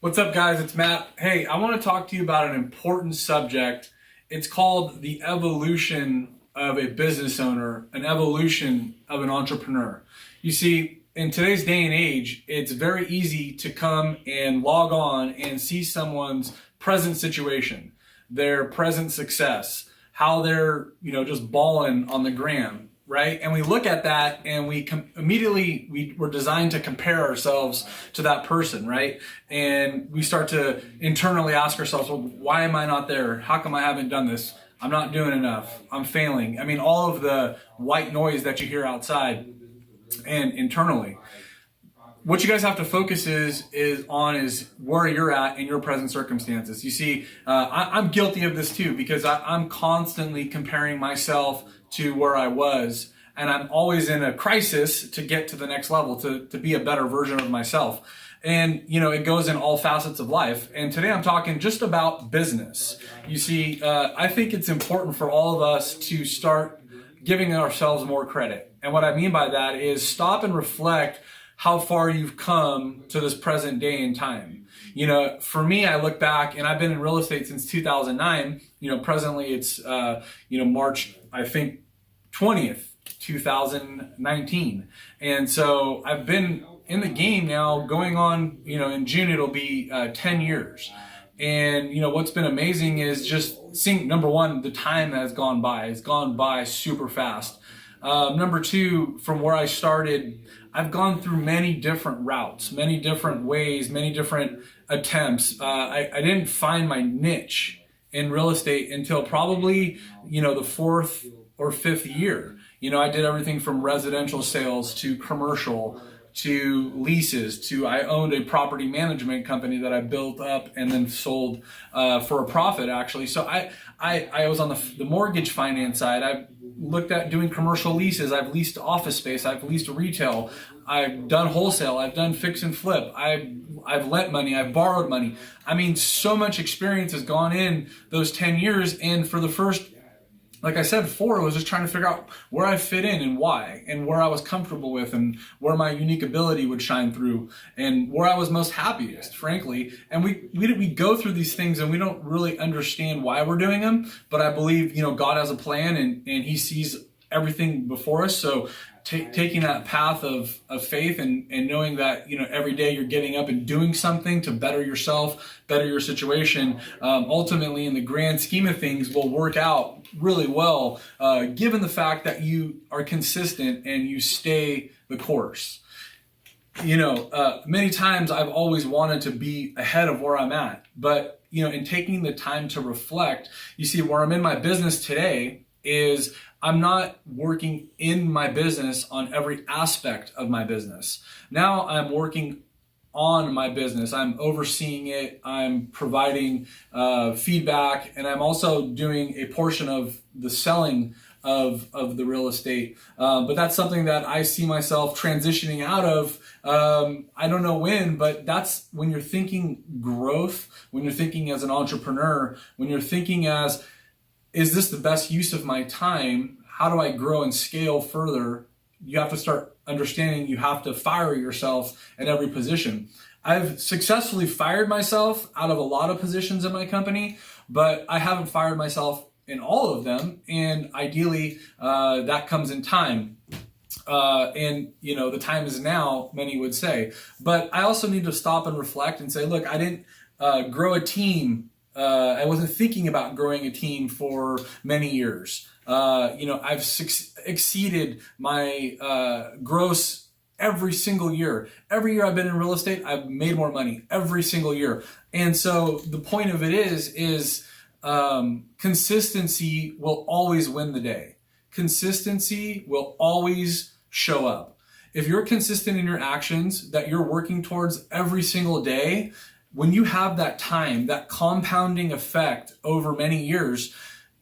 What's up, guys? It's Matt. Hey, I want to talk to you about an important subject. It's called the evolution of a business owner, an evolution of an entrepreneur. You see, in today's day and age, it's very easy to come and log on and see someone's present situation, their present success, how they're, just balling on the gram, right? And we look at that and we're designed to compare ourselves to that person, right? And we start to internally ask ourselves, well, why am I not there? How come I haven't done this? I'm not doing enough. I'm failing. I mean, all of the white noise that you hear outside and internally. What you guys have to focus is where you're at in your present circumstances. You see, I'm guilty of this too, because I'm constantly comparing myself to where I was, and I'm always in a crisis to get to the next level, to be a better version of myself. And, it goes in all facets of life. And today I'm talking just about business. You see, I think it's important for all of us to start giving ourselves more credit. And what I mean by that is stop and reflect how far you've come to this present day in time. For me, I look back, and I've been in real estate since 2009. Presently it's, March, I think, 20th, 2019. And so I've been in the game now going on, in June, it'll be 10 years. And, what's been amazing is just seeing, number one, the time that has gone by. It's gone by super fast. Number two, from where I started, I've gone through many different routes, many different ways, many different attempts. I didn't find my niche in real estate until probably, the fourth or fifth year. I did everything from residential sales to commercial to leases to I owned a property management company that I built up and then sold for a profit, actually. So I was on the mortgage finance side. I looked at doing commercial leases. I've leased office space. I've leased retail. I've done wholesale. I've done fix and flip. I've lent money. I've borrowed money. I mean, so much experience has gone in those 10 years. And for the first, like I said before, I was just trying to figure out where I fit in and why, and where I was comfortable with, and where my unique ability would shine through, and where I was most happiest, frankly. And we go through these things and we don't really understand why we're doing them. But I believe, God has a plan, and He sees everything before us. So taking that path of faith and knowing that, every day you're getting up and doing something to better yourself, better your situation, ultimately in the grand scheme of things will work out really well, given the fact that you are consistent and you stay the course. Many times I've always wanted to be ahead of where I'm at, but, in taking the time to reflect, you see, where I'm in my business today is I'm not working in my business on every aspect of my business. Now I'm working on my business. I'm overseeing it. I'm providing feedback, and I'm also doing a portion of the selling of the real estate. But that's something that I see myself transitioning out of. I don't know when, but that's when you're thinking growth, when you're thinking as an entrepreneur, when you're thinking as, is this the best use of my time? How do I grow and scale further? You have to start understanding you have to fire yourself in every position. I've successfully fired myself out of a lot of positions in my company, but I haven't fired myself in all of them. And ideally, that comes in time. And the time is now, many would say. But I also need to stop and reflect and say, look, I didn't grow a team. I wasn't thinking about growing a team for many years. I've exceeded my gross every single year. Every year I've been in real estate, I've made more money every single year. And so the point of it is consistency will always win the day. Consistency will always show up. If you're consistent in your actions that you're working towards every single day, when you have that time, that compounding effect over many years,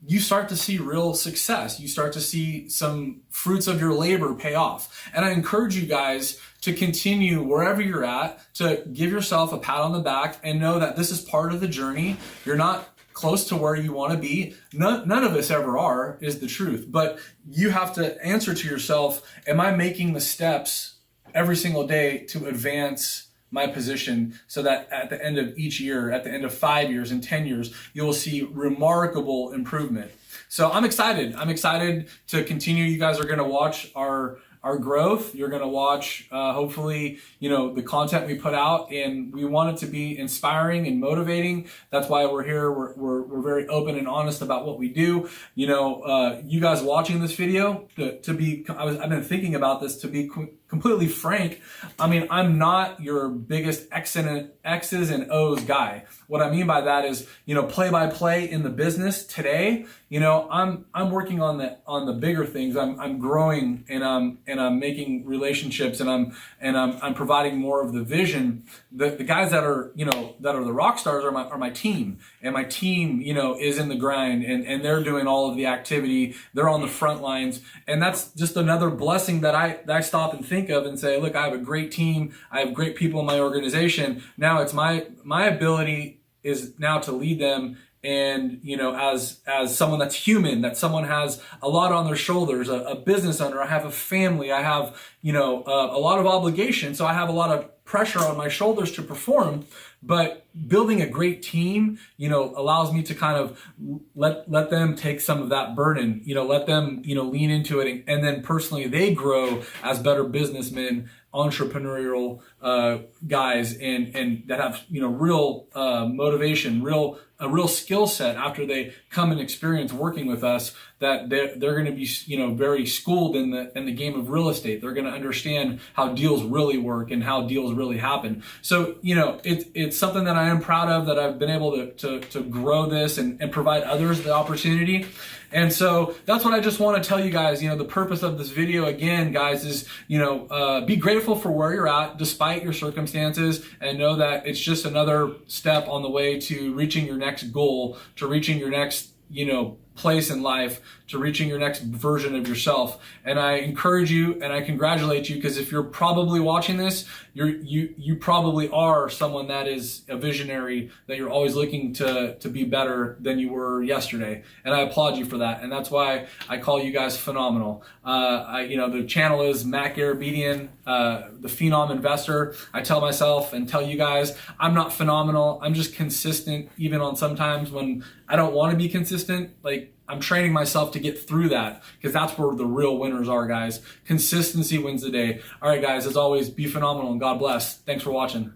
you start to see real success. You start to see some fruits of your labor pay off. And I encourage you guys to continue wherever you're at, to give yourself a pat on the back and know that this is part of the journey. You're not close to where you want to be. None of us ever are, is the truth. But you have to answer to yourself, am I making the steps every single day to advance my position so that at the end of each year, at the end of 5 years and 10 years, you'll see remarkable improvement. So I'm excited. I'm excited to continue. You guys are going to watch our growth. You're going to watch, hopefully, the content we put out, and we want it to be inspiring and motivating. That's why we're here. We're very open and honest about what we do. You guys watching this video, I've been thinking about this, to be completely frank. I mean, I'm not your biggest X's and O's guy. What I mean by that is, play by play in the business today. I'm working on the bigger things. I'm growing, and I'm making relationships, and I'm providing more of the vision. The guys that are the rock stars are my team, and my team is in the grind, and they're doing all of the activity. They're on the front lines, and that's just another blessing that I stop and think of and say, look, I have a great team. I have great people in my organization. Now it's my ability is now to lead them. And, as someone that's human, that someone has a lot on their shoulders, a business owner, I have a family, I have, a lot of obligation. So I have a lot of pressure on my shoulders to perform. But building a great team, allows me to kind of let them take some of that burden, let them, lean into it. And then personally, they grow as better businessmen, entrepreneurial guys, and that have, real motivation, a real skill set after they come and experience working with us, that they're going to be, very schooled in the game of real estate. They're going to understand how deals really work and how deals really happen. So, it's something that I am proud of, that I've been able to grow this and provide others the opportunity. And so that's what I just want to tell you guys. The purpose of this video, again, guys, is, be grateful for where you're at despite your circumstances, and know that it's just another step on the way to reaching your next goal, to reaching your next, place in life, to reaching your next version of yourself. And I encourage you and I congratulate you, because if you're probably watching this, you probably are someone that is a visionary, that you're always looking to be better than you were yesterday. And I applaud you for that. And that's why I call you guys phenomenal. The channel is Matt Garabedian, the Phenom Investor. I tell myself and tell you guys, I'm not phenomenal. I'm just consistent, even on sometimes when I don't want to be consistent. Like, I'm training myself to get through that, because that's where the real winners are, guys. Consistency wins the day. All right, guys, as always, be phenomenal and God bless. Thanks for watching.